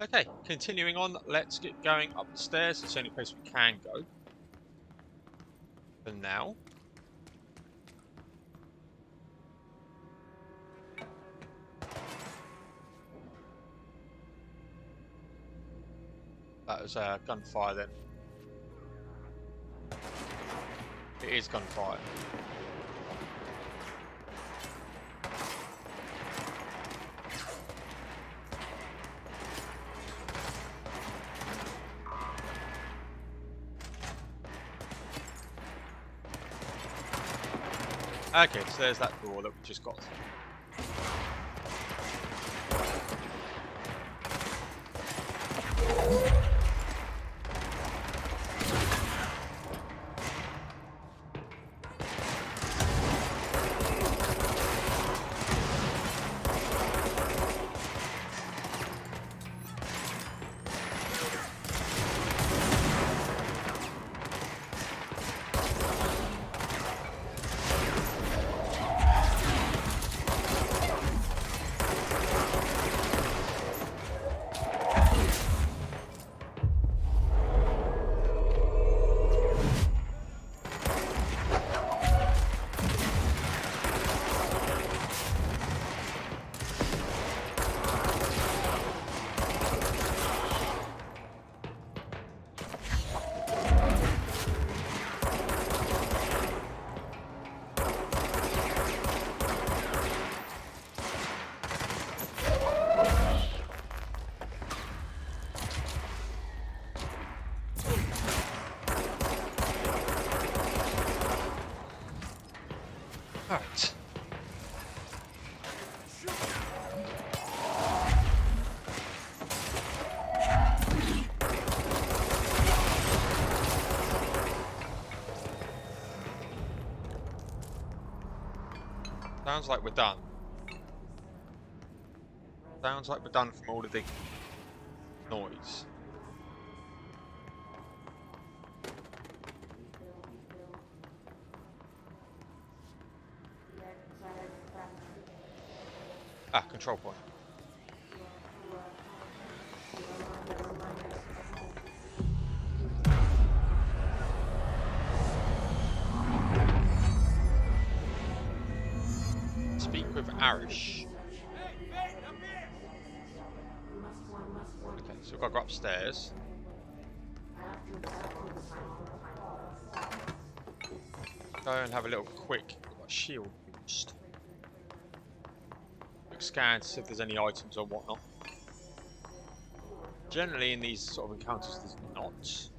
Okay, continuing on, let's get going up the stairs. It's the only place we can go. For now. That was gunfire then. It is gunfire. Okay, so there's that door that we just got through. Alright. Sounds like we're done. Sounds like we're done from all of the noise. Ah, control point. Speak with Arish. Okay, so we've got to go upstairs. Go and have a little quick shield boost. Scan to see if there's any items or whatnot. Generally in these sort of encounters there's not.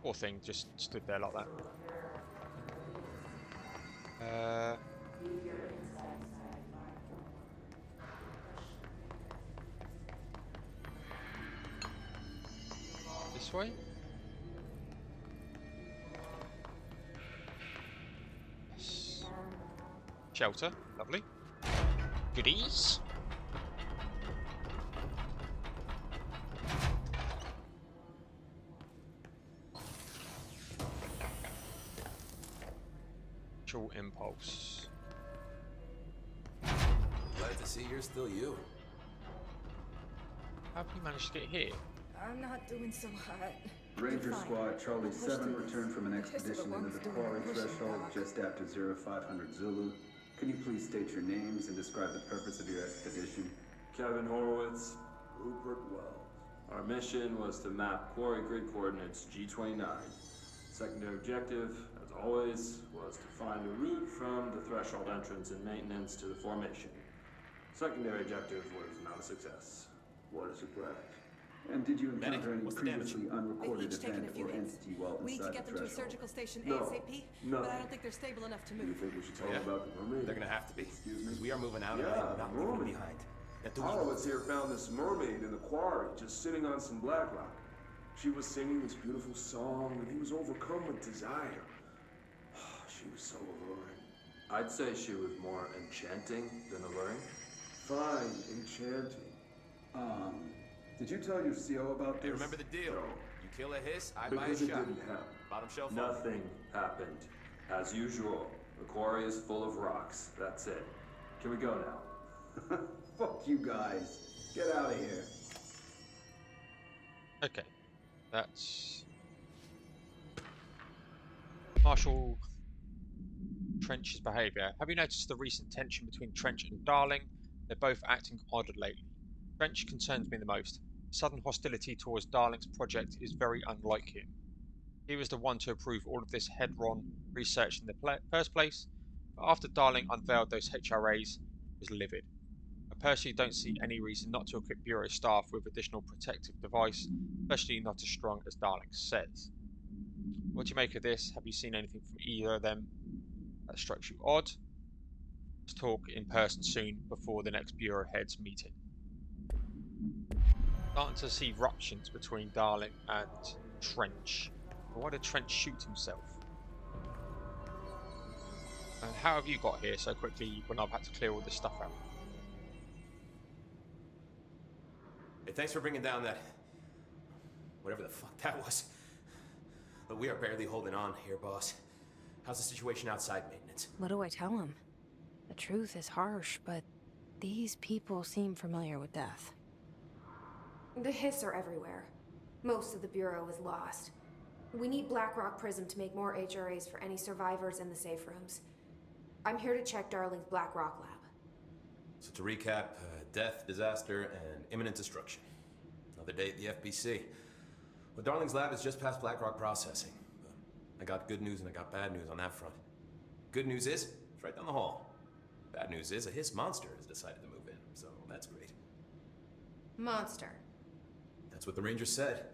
Poor thing just stood there like that. This way? Yes. Shelter, lovely. Goodies. Impulse. Glad to see you're still you. How have you managed to get here? I'm not doing so hot. Ranger Squad Charlie 7 returned from an expedition into the quarry threshold just after 0500 Zulu. Can you please state your names and describe the purpose of your expedition? Kevin Horowitz, Rupert Wells. Our mission was to map quarry grid coordinates G29. Secondary objective, as always, was to find a route from the threshold entrance and maintenance to the formation. Secondary objective was not a success. What is it, Brad? And did you encounter any what's the damage? previously unrecorded They've each taken event a few or hits. entity while We need to inside get the them to a threshold? surgical station No, ASAP, but I don't think they're stable enough to Do you move. think we should tell Yeah. them about the mermaid? They're gonna have to be. Excuse me? Because we are moving out Yeah, of here without leaving mermaid. behind. That dude Horowitz here found this mermaid in the quarry, just sitting on some black rock. She was singing this beautiful song, and he was overcome with desire. She was so alluring. I'd say she was more enchanting than alluring. Fine, enchanting. Did you tell your CO about this? Hey, remember the deal. No. You kill a hiss, I buy a Because it shot. didn't happen. Bottom shelf. Nothing happened. As usual, the quarry is full of rocks. That's it. Can we go now? Fuck you guys. Get out of here. Okay, that's Marshal Trench's behaviour. Have you noticed the recent tension between Trench and Darling? They're both acting odd lately. Trench concerns me the most. Sudden hostility towards Darling's project is very unlike him. He was the one to approve all of this Hedron research in the first place, but after Darling unveiled those HRAs, he was livid. I personally don't see any reason not to equip Bureau staff with additional protective device, especially not as strong as Darling says. What do you make of this? Have you seen anything from either of them that strikes you odd? Let's talk in person soon before the next Bureau heads meeting. Starting to see ruptions between Darling and Trench. Why did Trench shoot himself? And how have you got here so quickly when I've had to clear all this stuff out? Hey, thanks for bringing down that... whatever the fuck that was. But we are barely holding on here, boss. How's the situation outside maintenance? What do I tell him? The truth is harsh, but these people seem familiar with death. The hiss are everywhere. Most of the Bureau is lost. We need Blackrock Prism to make more HRAs for any survivors in the safe rooms. I'm here to check Darling's Blackrock lab. So to recap, death, disaster, and imminent destruction. Another day at the FBC. Well, Darling's lab is just past Blackrock processing. But I got good news and I got bad news on that front. Good news is, it's right down the hall. Bad news is, a hiss monster has decided to move in, so that's great. Monster. That's what the Rangers said.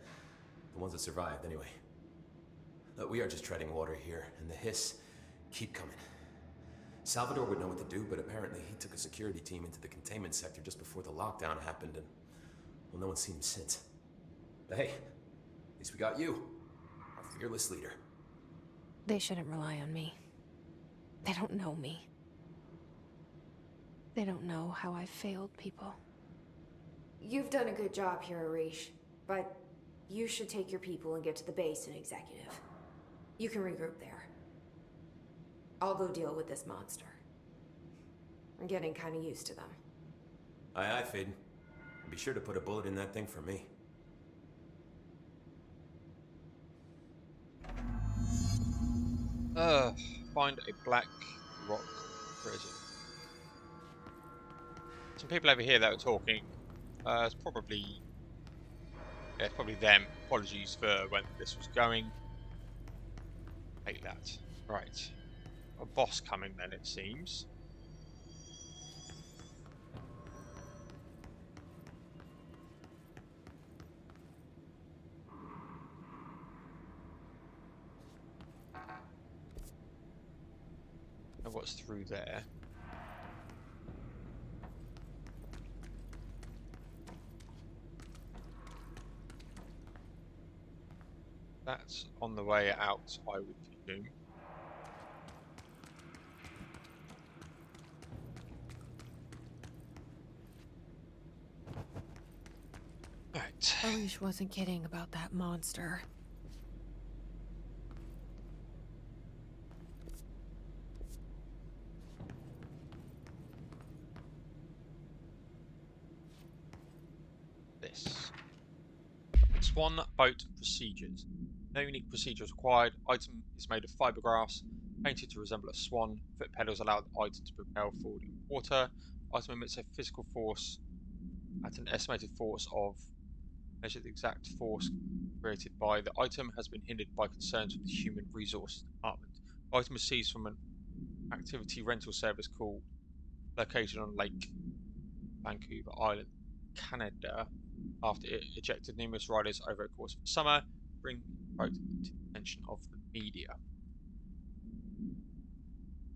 The ones that survived, anyway. Look, we are just treading water here, and the hiss keep coming. Salvador would know what to do, but apparently he took a security team into the containment sector just before the lockdown happened, and, well, no one's seen him since. But hey, at least we got you, our fearless leader. They shouldn't rely on me. They don't know me. They don't know how I've failed people. You've done a good job here, Arish, but you should take your people and get to the base and executive. You can regroup there. I'll go deal with this monster. I'm getting kind of used to them. Aye, aye, Faden. Be sure to put a bullet in that thing for me. Find a Black Rock prison. Some people over here that were talking. It's probably them. Apologies for when this was going. Hate that. Right. A boss coming then, it seems. And what's through there? That's on the way out, I would presume. Right. Arish wasn't kidding about that monster. This. Swan boat procedures. No unique procedures required. Item is made of fiberglass, painted to resemble a swan. Foot pedals allow the item to propel forward in water. Item emits a physical force at an estimated force of... Measure the exact force created by the item has been hindered by concerns with the Human Resources Department. The item was seized from an activity rental service called located on Lake Vancouver Island, Canada, after it ejected numerous riders over the course of the summer, bring boat to the attention of the media.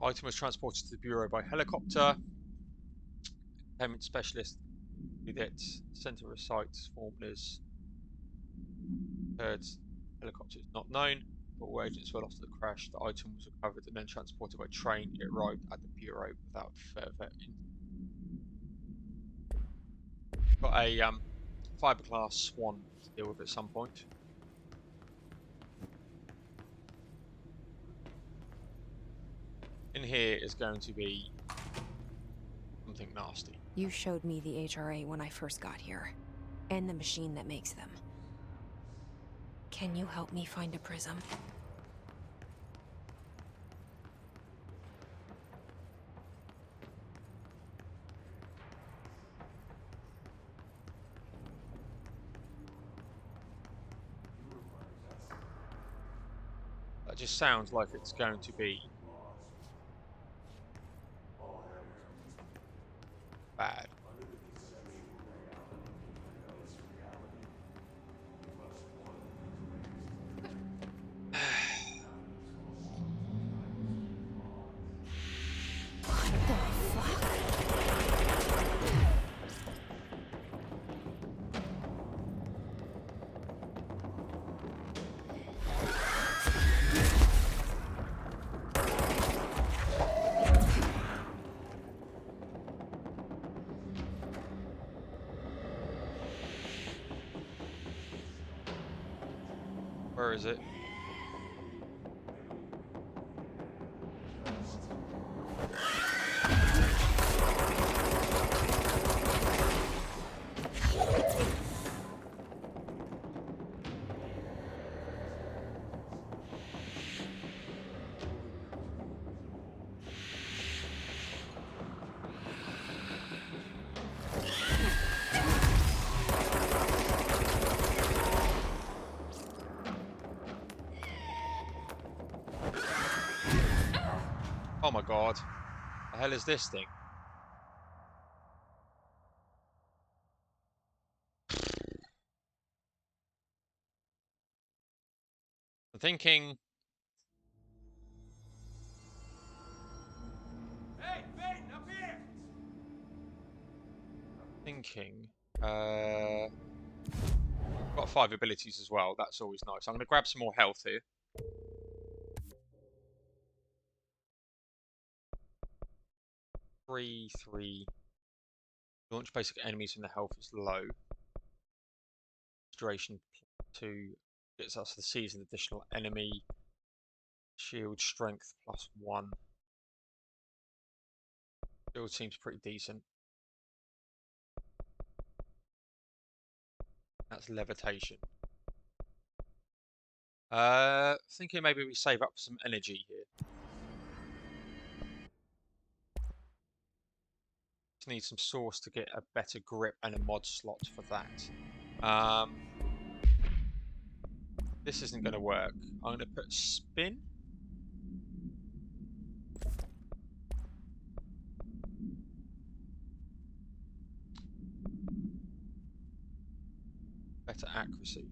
Item was transported to the Bureau by helicopter. Containment specialist with it, centre of sites, formulas, third helicopter is not known, but all agents were lost to the crash. The item was recovered and then transported by train. It arrived at the Bureau without further Got a fiberglass swan to deal with at some point. in here is going to be something nasty. You showed me the HRA when I first got here, and the machine that makes them. Can you help me find a prism? That just sounds like it's going to be bad. Where is it? Oh my god. The hell is this thing? I'm thinking. Hey, Peyton, up here! Got 5 abilities as well. That's always nice. I'm going to grab some more health here. Three. Launch basic enemies when the health is low. Duration 2 gets us to the season additional enemy. Shield strength +1. Shield seems pretty decent. That's levitation. Thinking maybe we save up some energy here. Just need some source to get a better grip and a mod slot for that. This isn't going to work. I'm going to put spin. Better accuracy.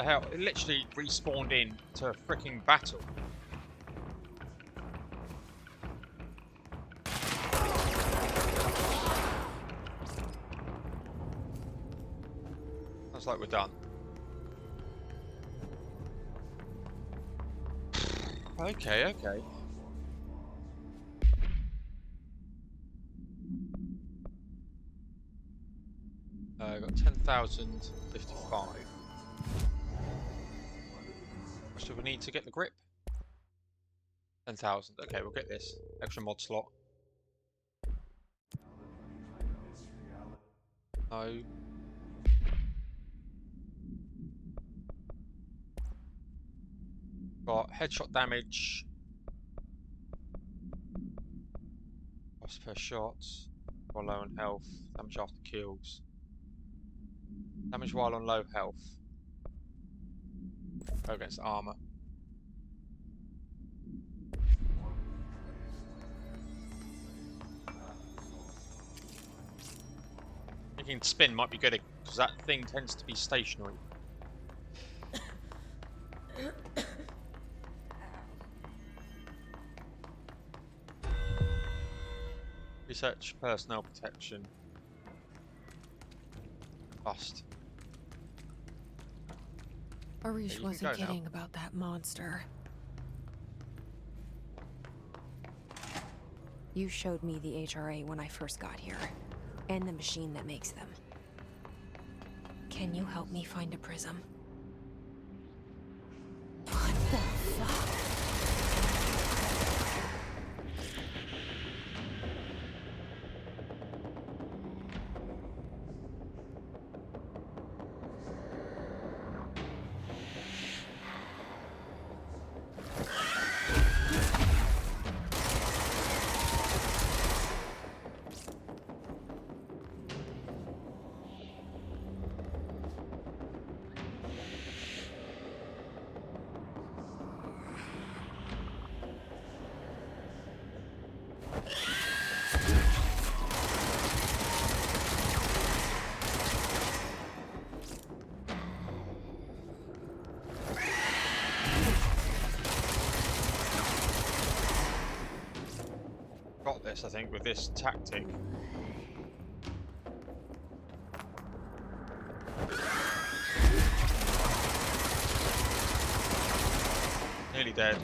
hell? It literally respawned in to a freaking battle. Looks like we're done. Okay, okay. Got 10,055. How much do we need to get the grip? 10,000. Okay, we'll get this. Extra mod slot. No. Got headshot damage. Cost per shot. While low on health. Damage after kills. Damage while on low health. Go against armor. Thinking spin might be good because that thing tends to be stationary. Research personnel protection. Bust. Arish wasn't kidding about that monster. You showed me the HRA when I first got here, and the machine that makes them. Can you help me find a prism? What the fuck? I think with this tactic. Nearly dead.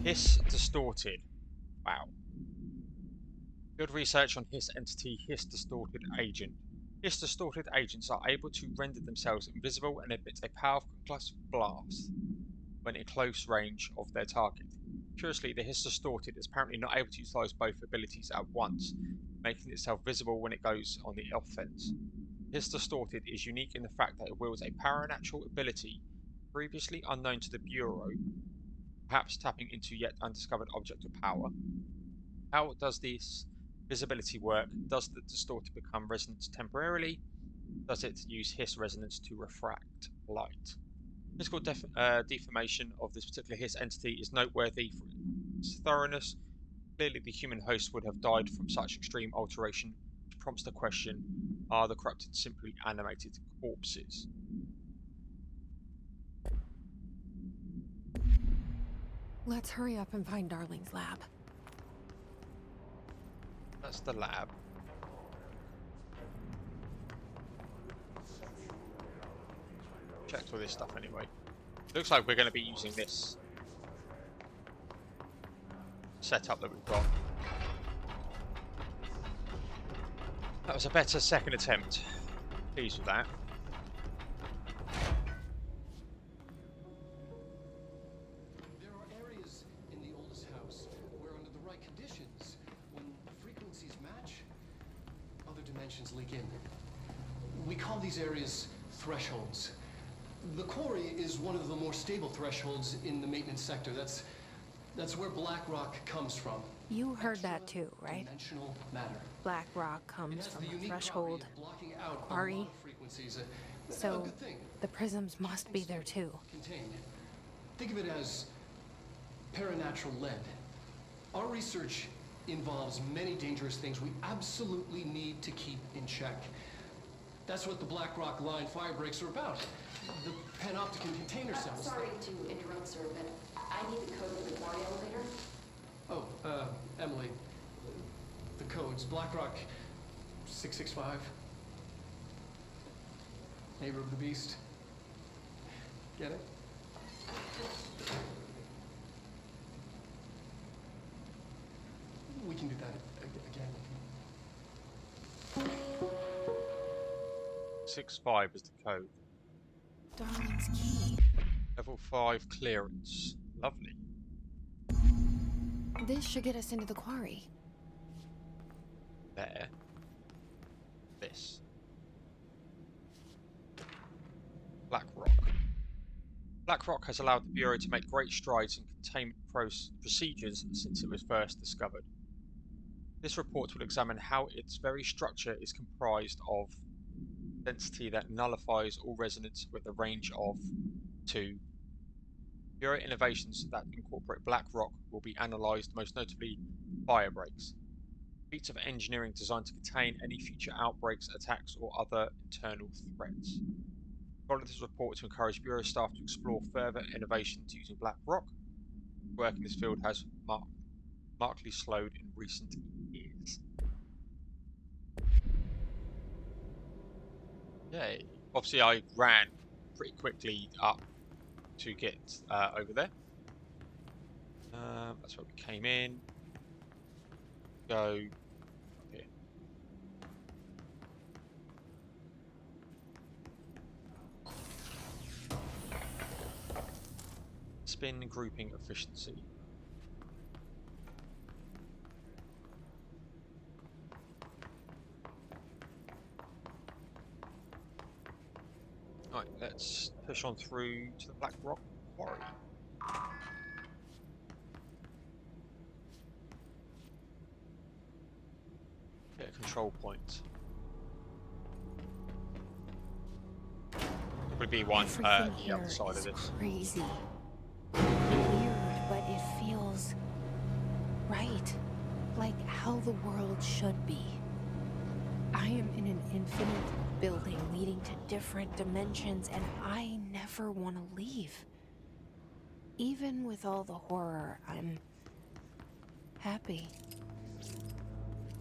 Hiss distorted. Wow. Good research on Hiss entity, Hiss distorted agent. Hiss distorted agents are able to render themselves invisible and emit a powerful concussive blast when in close range of their target. Curiously, the Hiss distorted is apparently not able to utilize both abilities at once, making itself visible when it goes on the offense. Hiss distorted is unique in the fact that it wields a paranatural ability previously unknown to the Bureau, perhaps tapping into yet undiscovered object of power. How does this visibility work? Does the distorted become resonant temporarily? Does it use Hiss resonance to refract light? Physical deformation of this particular Hiss entity is noteworthy for its thoroughness. Clearly the human host would have died from such extreme alteration, which prompts the question, are the corrupted simply animated corpses? Let's hurry up and find Darling's lab. That's the lab. Checked all this stuff anyway. Looks like we're going to be using this setup that we've got. That was a better second attempt. Pleased with that. There are areas in the oldest house where under the right conditions, when frequencies match, other dimensions leak in. We call these areas thresholds. The quarry is one of the more stable thresholds in the maintenance sector. That's where black rock comes from. You heard that too, right? Dimensional matter. Black rock comes from a threshold quarry. Frequencies. So Good thing. the prisms must be there too. Contained. Think of it as paranatural lead. Our research involves many dangerous things we absolutely need to keep in check. That's what the Black Rock Line fire breaks are about. The panopticon container cells. Sorry to interrupt, sir, but I need the code for the quarry elevator. Oh, Emily. The code's Black Rock 665. Neighbor of the Beast. Get it? We can do that again. 6-5 is the code. Darling's key. Level 5 clearance. Lovely. This should get us into the quarry. There. This. Black Rock. Black Rock has allowed the Bureau to make great strides in containment procedures since it was first discovered. This report will examine how its very structure is comprised of density that nullifies all resonance with a range of 2. Bureau innovations that incorporate Black Rock will be analysed, most notably fire breaks. Feats of engineering designed to contain any future outbreaks, attacks, or other internal threats. Follow this report to encourage Bureau staff to explore further innovations using Black Rock. Work in this field has markedly slowed in recent years. Yay. Obviously I ran pretty quickly up to get over there. That's where we came in. Go up here. Spin grouping efficiency. Right, let's push on through to the Black Rock Quarry. Get a control point. Would be one the other side of this. Crazy. Weird, but it feels right. Like how the world should be. I am in an infinite building leading to different dimensions, and I never want to leave. Even with all the horror, I'm happy.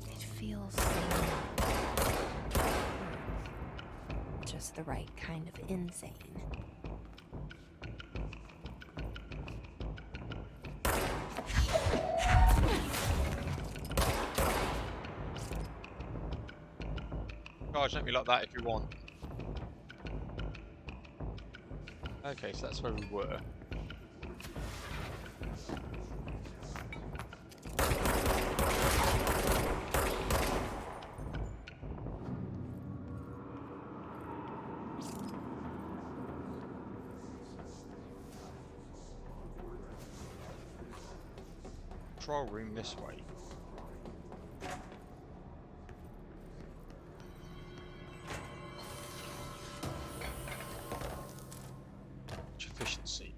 It feels just the right kind of insane. Charge at me like that if you want. Okay, so that's where we were. Control room this way. Efficiency.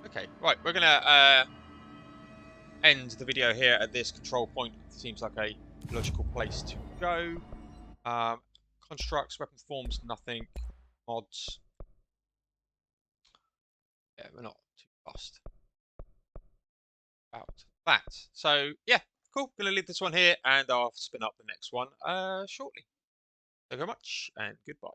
Okay, right, we're gonna end the video here at this control point. Seems like a logical place to go. Constructs, weapon forms, nothing. Mods. Yeah, we're not too fussed about that. So yeah, cool. Gonna leave this one here and I'll spin up the next one shortly. Thank you very much and goodbye.